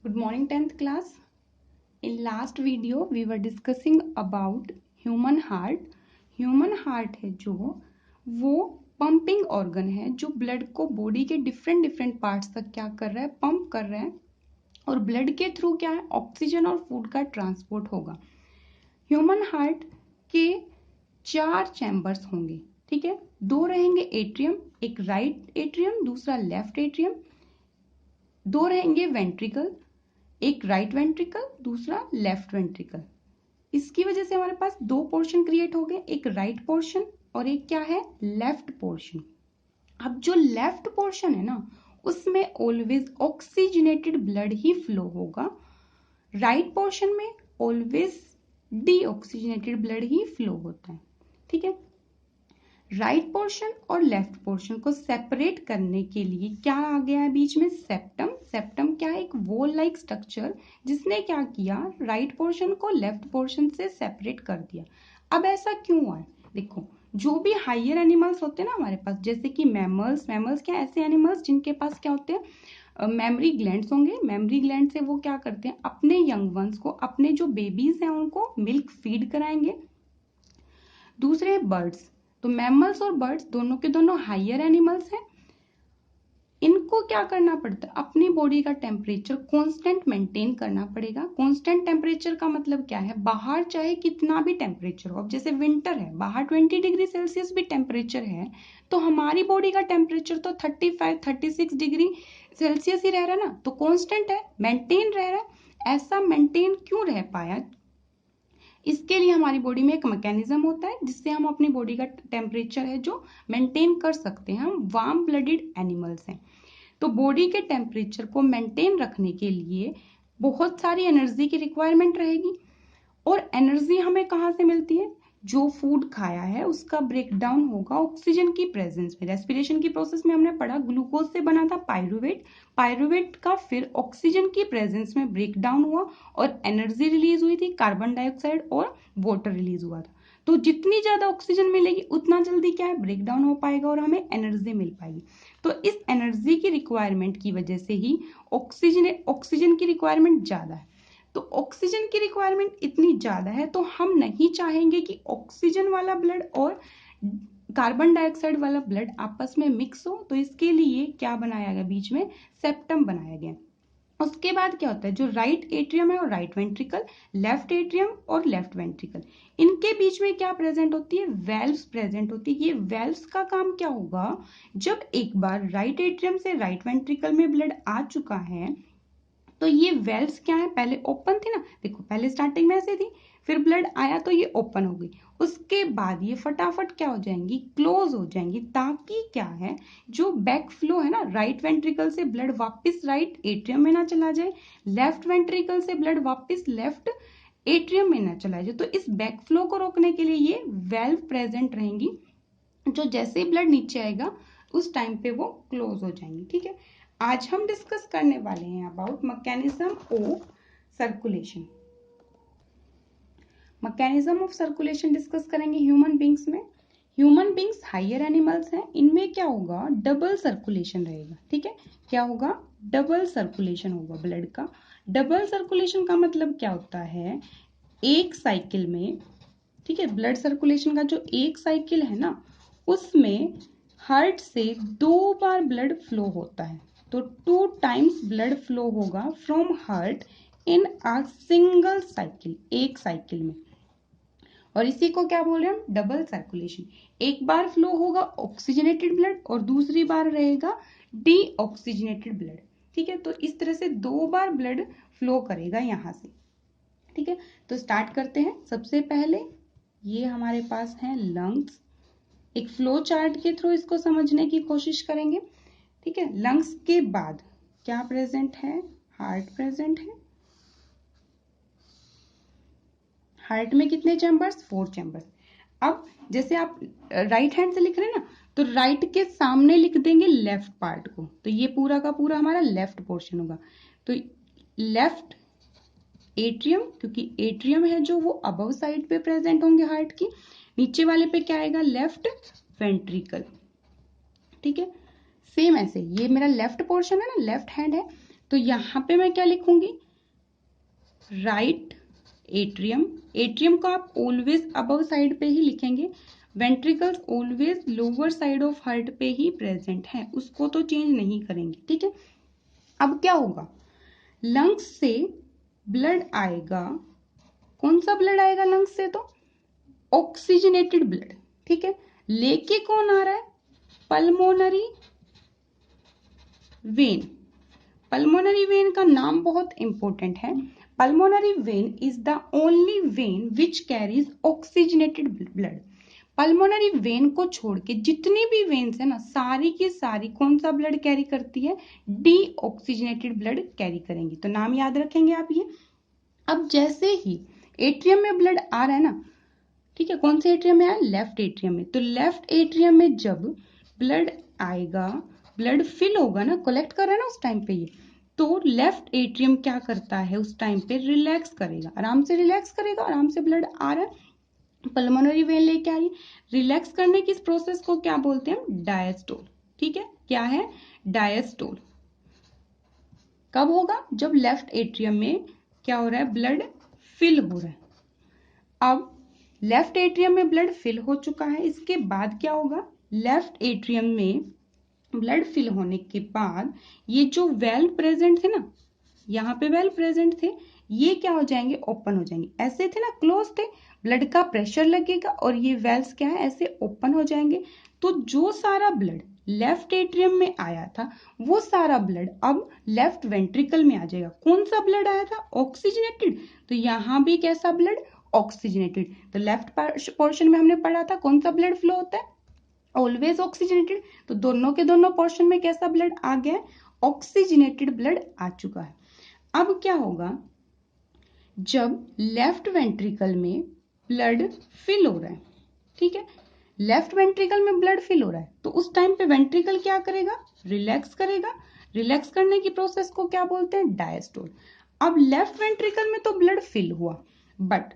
Good morning 10th class. In last video we were discussing about human heart. Human heart है जो वो pumping organ है जो blood को बॉडी के डिफरेंट पार्ट्स तक क्या कर रहा है, पंप कर रहा है और ब्लड के थ्रू क्या है, ऑक्सीजन और फूड का ट्रांसपोर्ट होगा। ह्यूमन हार्ट के 4 चैम्बर्स होंगे, ठीक है। 2 रहेंगे एट्रियम, एक राइट एट्रियम दूसरा लेफ्ट एट्रियम। 2 रहेंगे वेंट्रिकल, एक राइट वेंट्रिकल दूसरा लेफ्ट वेंट्रिकल। इसकी वजह से हमारे पास 2 पोर्शन क्रिएट हो गए, एक राइट पोर्शन और एक क्या है, लेफ्ट पोर्शन। अब जो लेफ्ट पोर्शन है ना, उसमें ऑलवेज ऑक्सीजनेटेड ब्लड ही फ्लो होगा। राइट पोर्शन में ऑलवेज डीऑक्सीजनेटेड ब्लड ही फ्लो होता है, ठीक है। राइट पोर्शन और लेफ्ट पोर्शन को सेपरेट करने के लिए क्या आ गया है बीच में, सेप्टम। सेप्टम क्या है, एक वॉल लाइक स्ट्रक्चर जिसने क्या किया, राइट पोर्शन को लेफ्ट पोर्शन से सेपरेट कर दिया। अब ऐसा क्यों हुआ है, देखो जो भी हायर एनिमल्स होते हैं ना हमारे पास, जैसे कि मैमल्स क्या ऐसे एनिमल्स जिनके पास क्या होते हैं, मेमरी ग्लैंड्स होंगे। मेमरी ग्लैंड से वो क्या करते हैं, अपने यंग वंस को, अपने जो बेबीज हैं उनको मिल्क फीड कराएंगे। दूसरे बर्ड्स, तो मैमल्स और बर्ड्स दोनों के दोनों हायर एनिमल्स हैं। इनको क्या करना पड़ता है, अपनी बॉडी का टेम्परेचर कांस्टेंट मेंटेन करना पड़ेगा। कांस्टेंट टेम्परेचर का मतलब क्या है, बाहर चाहे कितना भी टेम्परेचर हो, अब जैसे विंटर है, बाहर 20 डिग्री सेल्सियस भी टेम्परेचर है, तो हमारी बॉडी का टेम्परेचर तो 35-36 डिग्री सेल्सियस ही रह रहा है ना, तो कांस्टेंट है, मेंटेन रह रहा है। ऐसा मेंटेन क्यों रह पाया, इसके लिए हमारी बॉडी में एक मैकेनिज्म होता है जिससे हम अपनी बॉडी का टेम्परेचर है जो मेंटेन कर सकते हैं। हम वार्म ब्लडेड एनिमल्स हैं, तो बॉडी के टेम्परेचर को मेंटेन रखने के लिए बहुत सारी एनर्जी की रिक्वायरमेंट रहेगी। और एनर्जी हमें कहाँ से मिलती है, जो फूड खाया है उसका ब्रेकडाउन होगा ऑक्सीजन की प्रेजेंस में। रेस्पिरेशन की प्रोसेस में हमने पढ़ा ग्लूकोज से बना था पायरुवेट, पायरुवेट का फिर ऑक्सीजन की प्रेजेंस में ब्रेकडाउन हुआ और एनर्जी रिलीज हुई थी, कार्बन डाइऑक्साइड और वाटर रिलीज हुआ था। तो जितनी ज्यादा ऑक्सीजन मिलेगी उतना जल्दी क्या है, ब्रेकडाउन हो पाएगा और हमें एनर्जी मिल पाएगी। तो इस एनर्जी की रिक्वायरमेंट की वजह से ही ऑक्सीजन की रिक्वायरमेंट ज्यादा है। तो ऑक्सीजन की रिक्वायरमेंट इतनी ज्यादा है तो हम नहीं चाहेंगे कि ऑक्सीजन वाला ब्लड और कार्बन डाइऑक्साइड वाला ब्लड आपस में मिक्स हो, तो इसके लिए क्या बनाया गया, बीच में सेप्टम बनाया गया। उसके बाद क्या होता है, जो राइट एट्रियम है और राइट वेंट्रिकल, लेफ्ट एट्रियम और लेफ्ट वेंट्रिकल, इनके बीच में क्या प्रेजेंट होती है, वेल्व्स प्रेजेंट होती है। ये वेल्व्स का काम क्या होगा, जब एक बार राइट एट्रियम से राइट वेंट्रिकल में ब्लड आ चुका है तो ये वेल्व्स क्या है, पहले ओपन थी ना, देखो पहले स्टार्टिंग में ऐसे थी, फिर ब्लड आया तो ये ओपन हो गई, उसके बाद ये फटाफट क्या हो जाएंगी, क्लोज हो जाएंगी, ताकि क्या है, जो बैक फ्लो है ना, राइट वेंट्रिकल से ब्लड वापस राइट एट्रियम में ना चला जाए, लेफ्ट वेंट्रिकल से ब्लड वापस लेफ्ट एट्रियम में ना चला जाए। तो इस बैक फ्लो को रोकने के लिए ये वेल्व प्रेजेंट रहेंगी, जो जैसे ही ब्लड नीचे आएगा उस टाइम पे वो क्लोज हो जाएंगी, ठीक है। आज हम डिस्कस करने वाले हैं about mechanism of circulation. Mechanism of circulation discuss करेंगे ह्यूमन बींग्स में। ह्यूमन बींग्स हायर एनिमल्स हैं, इनमें क्या होगा, डबल सर्कुलेशन रहेगा, ठीक है। क्या होगा, डबल सर्कुलेशन होगा ब्लड का। डबल सर्कुलेशन का मतलब क्या होता है, एक साइकिल में, ठीक है, ब्लड सर्कुलेशन का जो एक साइकिल है ना, उसमें हार्ट से 2 बार ब्लड फ्लो होता है। तो 2 टाइम्स ब्लड फ्लो होगा from heart in a single cycle, एक साइकिल में। और इसी को क्या बोल रहे हैं हम, डबल सर्कुलेशन। एक बार फ्लो होगा ऑक्सीजनेटेड ब्लड और दूसरी बार रहेगा डीऑक्सीजनेटेड ब्लड, ठीक है। तो इस तरह से 2 बार ब्लड फ्लो करेगा यहां से, ठीक है। तो स्टार्ट करते हैं। सबसे पहले ये हमारे पास है लंग्स, एक फ्लो चार्ट के थ्रू इसको समझने की कोशिश करेंगे, ठीक है। लंग्स के बाद क्या प्रेजेंट है, हार्ट प्रेजेंट है। हार्ट में कितने चैम्बर्स, 4 चैम्बर्स। अब जैसे आप राइट हैंड से लिख रहे हैं ना, तो राइट के सामने लिख देंगे लेफ्ट पार्ट को, तो ये पूरा का पूरा हमारा लेफ्ट पोर्शन होगा। तो लेफ्ट एट्रियम, क्योंकि एट्रियम है जो वो अबव साइड पे प्रेजेंट होंगे हार्ट की, नीचे वाले पे क्या आएगा, लेफ्ट वेंट्रिकल, ठीक है। सेम ऐसे ये मेरा लेफ्ट पोर्शन है ना, लेफ्ट हैंड है, तो यहाँ पे मैं क्या लिखूंगी, राइट एट्रियम। एट्रियम को आप ऑलवेज अबव साइड पे ही लिखेंगे, ventricles always lower side of heart पे ही प्रेजेंट है, उसको तो चेंज नहीं करेंगे, ठीक है। अब क्या होगा, लंग्स से ब्लड आएगा, कौन सा ब्लड आएगा लंग्स से, तो ऑक्सीजनेटेड ब्लड, ठीक है। लेके कौन आ रहा है, पल्मोनरी वेन। पल्मोनरी वेन का नाम बहुत इंपॉर्टेंट है। Pulmonary vein is the only when which carries oxygenated blood. Pulmonary vein को छोड़ के जितनी भी वेन्स है ना, सारी की सारी कौन सा ब्लड कैरी करती है, डीऑक्सीजनेटेड ब्लड कैरी करेंगी। तो नाम याद रखेंगे आप ये। अब जैसे ही एट्रियम में ब्लड आ रहा है ना, ठीक है, कौन से एट्रियम में आया, लेफ्ट एट्रियम में। तो लेफ्ट एट्रियम में जब ब्लड आएगा, ब्लड फिल होगा ना, कलेक्ट कर रहा है ना उस टाइम पे ये, तो लेफ्ट एट्रियम क्या करता है उस टाइम पे, रिलैक्स करेगा, आराम से रिलैक्स करेगा, आराम से ब्लड आ रहा है, पल्मोनरी वेन लेके आ रही, रिलैक्स करने की इस प्रोसेस को क्या बोलते हैं हम, डायस्टोल, ठीक है। क्या है, डायस्टोल। कब होगा, जब लेफ्ट एट्रियम में क्या हो रहा है, ब्लड फिल हो रहा है। अब लेफ्ट एट्रियम में ब्लड फिल हो चुका है, इसके बाद क्या होगा, लेफ्ट एट्रियम में ब्लड फिल होने के बाद ये जो वेल्व प्रेजेंट थे ना, यहाँ पे वेल्व प्रेजेंट थे, ये क्या हो जाएंगे, ओपन हो जाएंगे। ऐसे थे ना, क्लोज थे, ब्लड का प्रेशर लगेगा और ये वेल्व्स क्या है, ऐसे ओपन हो जाएंगे। तो जो सारा ब्लड लेफ्ट एट्रियम में आया था, वो सारा ब्लड अब लेफ्ट वेंट्रिकल में आ जाएगा। कौन सा ब्लड आया था, ऑक्सीजनेटेड, तो यहाँ भी कैसा ब्लड, ऑक्सीजनेटेड। तो लेफ्ट पोर्शन में हमने पढ़ा था कौन सा ब्लड फ्लो होता है, ऑलवेज ऑक्सीजनेटेड। तो दोनों के दोनों पोर्शन में कैसा ब्लड आ गया, ऑक्सीजनेटेड ब्लड आ चुका है। अब क्या होगा, जब लेफ्ट वेंट्रिकल में ब्लड फिल हो रहा है, ठीक है, लेफ्ट वेंट्रिकल में ब्लड फिल हो रहा है, तो उस टाइम पे वेंट्रिकल क्या करेगा, रिलैक्स करेगा। रिलैक्स करने की प्रोसेस को क्या बोलते हैं, डायस्टोल। अब लेफ्ट वेंट्रिकल में तो ब्लड फिल हुआ, बट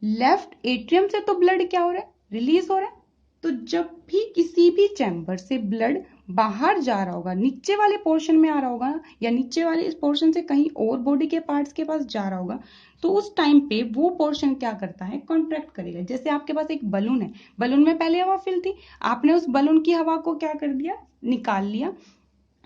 लेफ्ट एट्रियम से तो ब्लड क्या हो रहा है, रिलीज हो रहा है। तो जब भी किसी भी चैम्बर से ब्लड बाहर जा रहा होगा, नीचे वाले पोर्शन में आ रहा होगा, या नीचे वाले इस पोर्शन से कहीं और बॉडी के पार्ट्स के पास जा रहा होगा, तो उस टाइम पे वो पोर्शन क्या करता है, कॉन्ट्रैक्ट करेगा। जैसे आपके पास एक बलून है, बलून में पहले हवा फिल थी, आपने उस बलून की हवा को क्या कर दिया, निकाल लिया,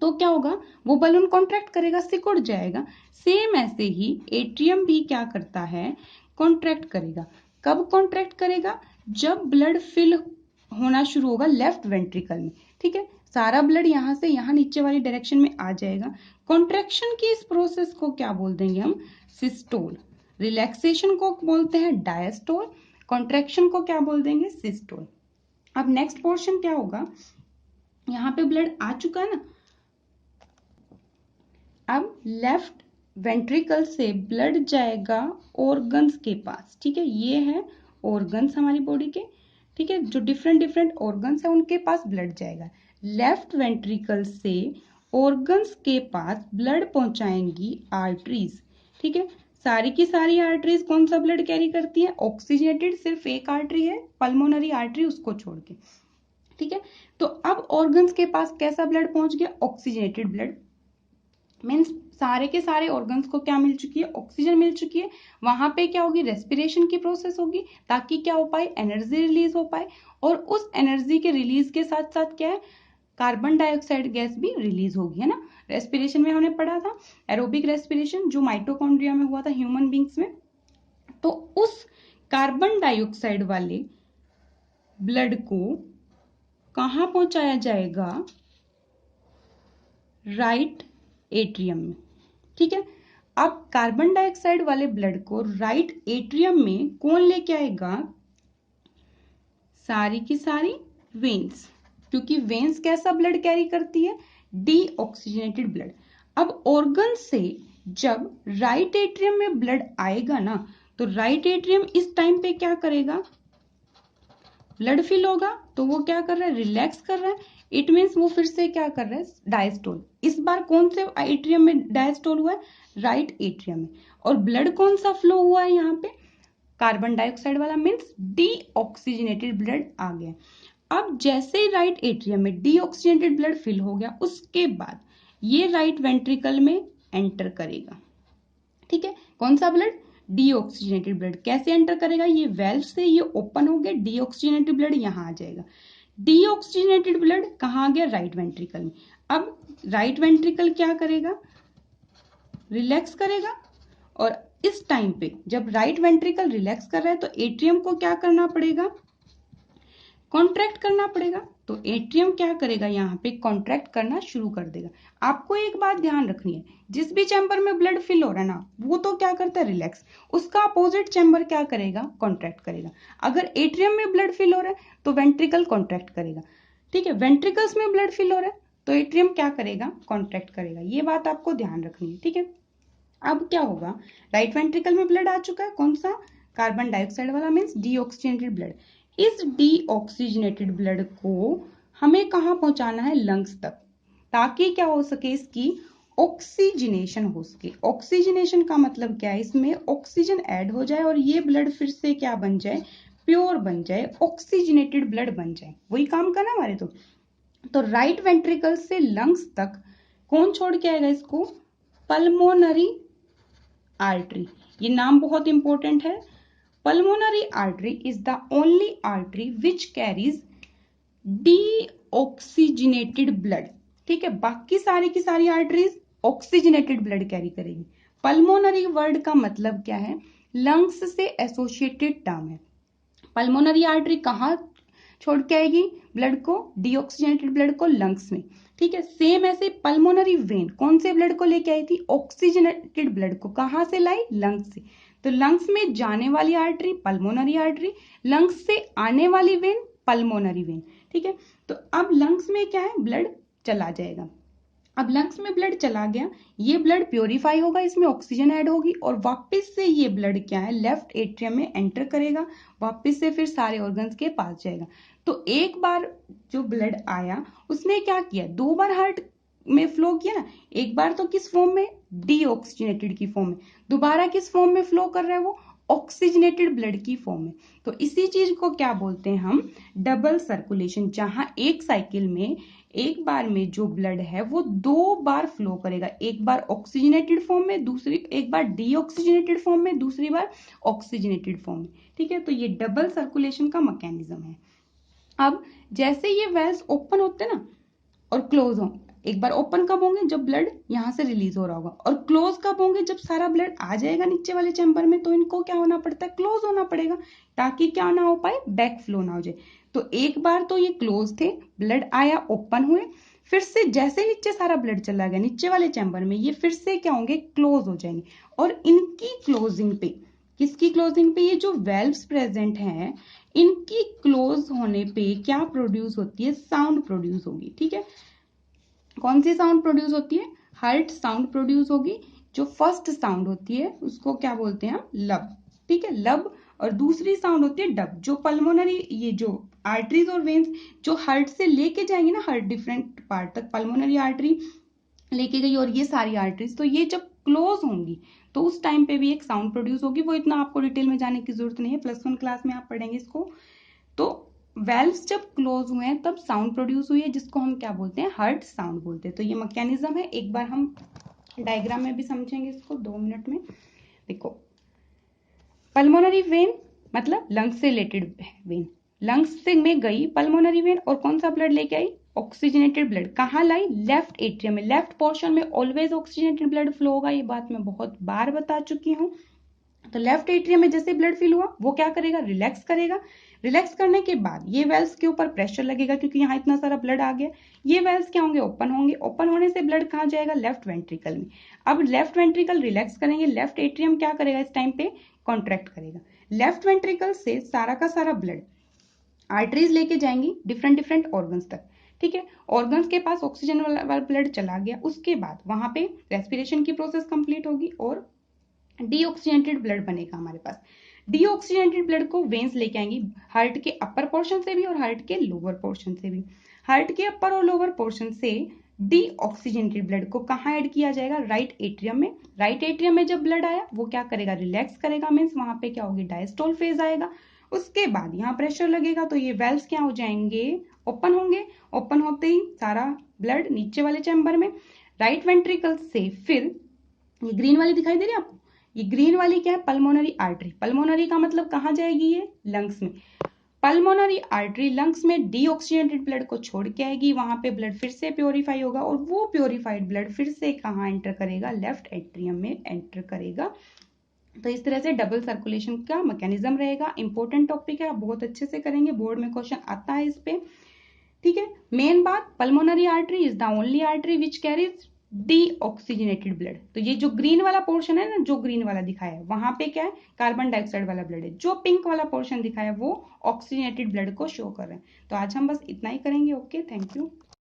तो क्या होगा, वो बलून कॉन्ट्रैक्ट करेगा, सिकुड़ जाएगा। सेम ऐसे ही एट्रियम भी क्या करता है, कॉन्ट्रैक्ट करेगा। कब कॉन्ट्रैक्ट करेगा, जब ब्लड फिल होना शुरू होगा लेफ्ट वेंट्रिकल में, ठीक है, सारा ब्लड यहां से यहां नीचे वाली डायरेक्शन में आ जाएगा। कॉन्ट्रैक्शन की इस प्रोसेस को क्या बोल देंगे हम, सिस्टोल। रिलैक्सेशन को बोलते हैं डायस्टोल, कॉन्ट्रैक्शन को क्या बोल देंगे, सिस्टोल। अब नेक्स्ट पोर्शन क्या होगा, यहाँ पे ब्लड आ चुका है ना, अब लेफ्ट वेंट्रिकल से ब्लड जाएगा ऑर्गन्स के पास, ठीक है, ये है ऑर्गन्स हमारी बॉडी के, ठीक है, जो डिफरेंट डिफरेंट ऑर्गन्स है उनके पास ब्लड जाएगा। लेफ्ट वेंट्रिकल से ऑर्गन्स के पास ब्लड पहुंचाएंगी आर्टरीज, ठीक है, सारी की सारी आर्टरीज कौन सा ब्लड कैरी करती है, ऑक्सीजनेटेड। सिर्फ एक आर्टरी है पल्मोनरी आर्टरी, उसको छोड़ के, ठीक है। तो अब ऑर्गन्स के पास कैसा ब्लड पहुंच गया, ऑक्सीजनेटेड ब्लड। मीन्स सारे के सारे ऑर्गन्स को क्या मिल चुकी है, ऑक्सीजन मिल चुकी है। वहां पे क्या होगी, रेस्पिरेशन की प्रोसेस होगी, ताकि क्या हो पाए, एनर्जी रिलीज हो पाए। और उस एनर्जी के रिलीज के साथ साथ क्या है, कार्बन डाइऑक्साइड गैस भी रिलीज होगी, है ना। रेस्पिरेशन में हमने पढ़ा था एरोबिक रेस्पिरेशन, जो माइटोकॉन्ड्रिया में हुआ था ह्यूमन बींग्स में। तो उस कार्बन डाइऑक्साइड वाले ब्लड को कहां पहुंचाया जाएगा, राइट एट्रियम में, ठीक है। अब कार्बन डाइऑक्साइड वाले ब्लड को राइट एट्रियम में कौन लेके आएगा, सारी की सारी वेन्स, क्योंकि वेन्स कैसा ब्लड कैरी करती है, डीऑक्सीजनेटेड ब्लड। अब ऑर्गन से जब राइट एट्रियम में ब्लड आएगा ना, तो राइट एट्रियम इस टाइम पे क्या करेगा, ब्लड फिल होगा, तो वो क्या कर रहा है, रिलैक्स कर रहा है। इट मीन्स वो फिर से क्या कर रहा है, डायस्टोल। इस बार कौन से एट्रियम में डायस्टोल हुआ है, राइट एट्रियम में। और ब्लड कौन सा फ्लो हुआ है यहाँ पे, कार्बन डाइऑक्साइड वाला, मीन्स डीऑक्सीजनेटेड ब्लड आ गया। अब जैसे ही राइट एट्रियम में डीऑक्सीजनेटेड ब्लड फिल हो गया, उसके बाद ये राइट वेंट्रिकल में एंटर करेगा। ठीक है, कौन सा ब्लड? Deoxygenated blood. कैसे एंटर करेगा? ये वेल्व से ये ओपन हो गया, डीऑक्सीजनेटेड ब्लड यहां आ जाएगा। डीऑक्सीजनेटेड ब्लड कहां आ गया? राइट वेंट्रिकल में। अब राइट वेंट्रिकल क्या करेगा? रिलैक्स करेगा। और इस टाइम पे जब राइट वेंट्रिकल रिलैक्स कर रहा है तो एट्रियम को क्या करना पड़ेगा? कॉन्ट्रैक्ट करना पड़ेगा। तो एट्रियम क्या करेगा? यहाँ पे कॉन्ट्रैक्ट करना शुरू कर देगा। आपको एक बात ध्यान रखनी है, जिस भी चैम्बर में ब्लड फिल हो रहा है ना, वो तो क्या करता है? रिलैक्स। उसका अपोजिट चैम्बर क्या करेगा? कॉन्ट्रैक्ट करेगा। अगर एट्रियम में ब्लड फिल हो रहा है तो वेंट्रिकल कॉन्ट्रैक्ट करेगा। ठीक है, वेंट्रिकल्स में ब्लड फिल हो रहा है तो एट्रियम क्या करेगा? कॉन्ट्रैक्ट करेगा। ये बात आपको ध्यान रखनी है। ठीक है, अब क्या होगा? राइट वेंट्रिकल में ब्लड आ चुका है, कौन सा? कार्बन डाइऑक्साइड वाला, मीन्स डीऑक्सीजनेटेड ब्लड। इस डीऑक्सीजनेटेड ब्लड को हमें कहां पहुंचाना है? लंग्स तक, ताकि क्या हो सके? इसकी ऑक्सीजनेशन हो सके। ऑक्सीजनेशन का मतलब क्या है? इसमें ऑक्सीजन ऐड हो जाए और ये ब्लड फिर से क्या बन जाए? प्योर बन जाए, ऑक्सीजनेटेड ब्लड बन जाए। वही काम करना हमारे। तो राइट वेंट्रिकल से लंग्स तक कौन छोड़ के आएगा इसको? Pulmonary artery. ये नाम बहुत इंपॉर्टेंट है। Pulmonary artery is the only artery which carries deoxygenated blood. ठीक है, बाकी सारी की सारी आर्टरीज ऑक्सीजनेटेड ब्लड कैरी करेगी। पल्मोनरी वर्ड का मतलब क्या है? लंग्स से एसोसिएटेड टर्म है। पल्मोनरी आर्टरी कहां छोड़ के आएगी ब्लड को? डीऑक्सीजनेटेड ब्लड को लंग्स में। ठीक है, सेम ऐसे पल्मोनरी वेन कौन से ब्लड को लेके आई थी? ऑक्सीजनेटेड ब्लड को। कहां से लाई? लंग्स से। तो लंग्स में जाने वाली आर्टरी पल्मोनरी आर्टरी, लंग्स से आने वाली वेन पल्मोनरी वेन। ठीक है, तो अब लंग्स में क्या है? ब्लड चला जाएगा। अब लंग्स में ब्लड चला गया, ये ब्लड प्योरीफाई होगा, इसमें ऑक्सीजन ऐड होगी और वापस से ये ब्लड क्या है? लेफ्ट एट्रियम में एंटर करेगा, वापस से फिर सारे ऑर्गन्स के पास जाएगा। तो एक बार जो ब्लड आया उसने क्या किया? दो बार हार्ट में फ्लो किया ना। एक बार तो किस फॉर्म में? डीऑक्सीजनेटेड की फॉर्म में। दोबारा किस फॉर्म में फ्लो कर रहा है वो? ऑक्सीजनेटेड ब्लड की फॉर्म में। तो इसी चीज को क्या बोलते हैं हम? Double circulation. जहां एक साइकिल में एक बार में जो ब्लड है वो दो बार फ्लो करेगा, एक बार ऑक्सीजनेटेड फॉर्म में, दूसरी एक बार डीऑक्सीजनेटेड फॉर्म में, दूसरी बार ऑक्सीजनेटेड फॉर्म में। ठीक है, तो ये डबल सर्कुलेशन का मैकेनिज्म है। अब जैसे ये वेल्स ओपन होते हैं ना और क्लोज हो, एक बार ओपन कब होंगे? जब ब्लड यहां से रिलीज हो रहा होगा। और क्लोज कब होंगे? जब सारा ब्लड आ जाएगा नीचे वाले चैम्बर में। तो इनको क्या होना पड़ता है? क्लोज होना पड़ेगा, ताकि क्या ना हो पाए? बैक फ्लो ना हो जाए। तो एक बार तो ये क्लोज थे, ब्लड आया, ओपन हुए, फिर से जैसे नीचे सारा ब्लड चला गया नीचे वाले चैम्बर में, ये फिर से क्या होंगे? क्लोज हो जाएंगे। और इनकी क्लोजिंग पे, किसकी क्लोजिंग पे? ये जो वेल्व्स प्रेजेंट हैं इनकी क्लोज होने पे क्या प्रोड्यूस होती है? साउंड प्रोड्यूस होगी। ठीक है, कौन सी साउंड प्रोड्यूस होती है? हार्ट साउंड प्रोड्यूस होगी। जो फर्स्ट साउंड होती है उसको क्या बोलते हैं हम? लब। ठीक है, लब। और दूसरी साउंड होती है डब। जो पल्मोनरी, ये जो आर्टरीज और वेन्स जो हार्ट से लेके जाएंगे ना, हार्ट डिफरेंट पार्ट तक, पल्मोनरी आर्टरी लेके गई और ये सारी आर्टरीज, तो ये जब क्लोज होंगी तो उस टाइम पे भी एक साउंड प्रोड्यूस होगी। वो इतना आपको डिटेल में जाने की जरूरत नहीं है, +1 क्लास में आप पढ़ेंगे इसको। तो वेल्व्स जब क्लोज हुए हैं तब साउंड प्रोड्यूस हुई है, जिसको हम क्या बोलते हैं? हार्ट साउंड बोलते हैं। तो ये मैकेनिज्म है। एक बार हम डायग्राम में भी समझेंगे इसको 2 मिनट में। देखो, पल्मोनरी वेन मतलब लंग्स से रिलेटेड वेन, लंग्स से में गई पल्मोनरी वेन और कौन सा ब्लड लेके आई? Oxygenated blood. कहाँ लाई? लेफ्ट एट्रियम में। लेफ्ट पोर्शन में ऑलवेज ऑक्सीजनेटेड ब्लड फ्लो होगा, ये बात मैं बहुत बार बता चुकी हूँ। तो लेफ्ट एट्रियम में जैसे ब्लड फिल हुआ वो क्या करेगा? रिलैक्स करेगा। रिलैक्स करने के बाद ये वेल्स के ऊपर प्रेशर लगेगा, क्योंकि यहाँ इतना सारा ब्लड आ गया। ये वेल्स क्या होंगे? ओपन होंगे। ओपन होने से ब्लड कहाँ जाएगा? लेफ्ट वेंट्रिकल में। अब लेफ्ट वेंट्रिकल रिलैक्स करेंगे, लेफ्ट एट्रियम क्या करेगा इस टाइम पे? कॉन्ट्रैक्ट करेगा। लेफ्ट वेंट्रिकल से सारा का सारा ब्लड आर्टरीज लेके जाएंगी डिफरेंट डिफरेंट ऑर्गन्स तक। ठीक है, ऑर्गन्स के पास ऑक्सीजन वाला ब्लड चला गया, उसके बाद वहां पे रेस्पिरेशन की प्रोसेस कंप्लीट होगी और डीऑक्सीजनेटेड ब्लड बनेगा हमारे पास। डीऑक्सीजनेटेड ब्लड को वेन्स लेके आएंगी, हार्ट के अपर पोर्शन से भी और हार्ट के लोअर पोर्शन से भी। हार्ट के अपर और लोअर पोर्शन से डीऑक्सीजनेटेड ब्लड को कहाँ ऐड किया जाएगा? राइट एट्रियम में। राइट एट्रियम में जब ब्लड आया वो क्या करेगा? रिलैक्स करेगा, मीन्स वहां पे क्या होगी? डायस्टोल फेज आएगा। उसके बाद यहाँ प्रेशर लगेगा तो ये वेल्व्स क्या हो जाएंगे? ओपन होंगे। ओपन होते ही सारा ब्लड नीचे वाले चैम्बर में, राइट वेंट्रिकल से फिर ये ग्रीन वाली दिखाई दे रही है आपको, ये ग्रीन वाली क्या है, पल्मोनरी आर्टरी। पल्मोनरी का मतलब कहाँ जाएगी, ये लंग्स में। पल्मोनरी आर्टरी लंग्स में डीऑक्सीजनेटेड ब्लड को छोड़ के आएगी, वहां पे ब्लड फिर से प्योरीफाई होगा और वो प्योरीफाइड ब्लड फिर से कहाँ एंटर करेगा, लेफ्ट एट्रियम में एंटर करेगा। तो इस तरह से डबल सर्कुलेशन का मैकेनिज्म रहेगा। इंपॉर्टेंट टॉपिक है, आप बहुत अच्छे से करेंगे, बोर्ड में क्वेश्चन आता है इस पे। ठीक है, मेन बात, pulmonary artery is the only artery which carries deoxygenated blood. तो ये जो ग्रीन वाला पोर्शन है ना, जो ग्रीन वाला दिखाया है वहां पे क्या है, कार्बन डाइऑक्साइड वाला ब्लड है। जो पिंक वाला पोर्शन दिखाया है वो ऑक्सीजनेटेड ब्लड को शो कर रहे हैं। तो आज हम बस इतना ही करेंगे। Okay, thank you.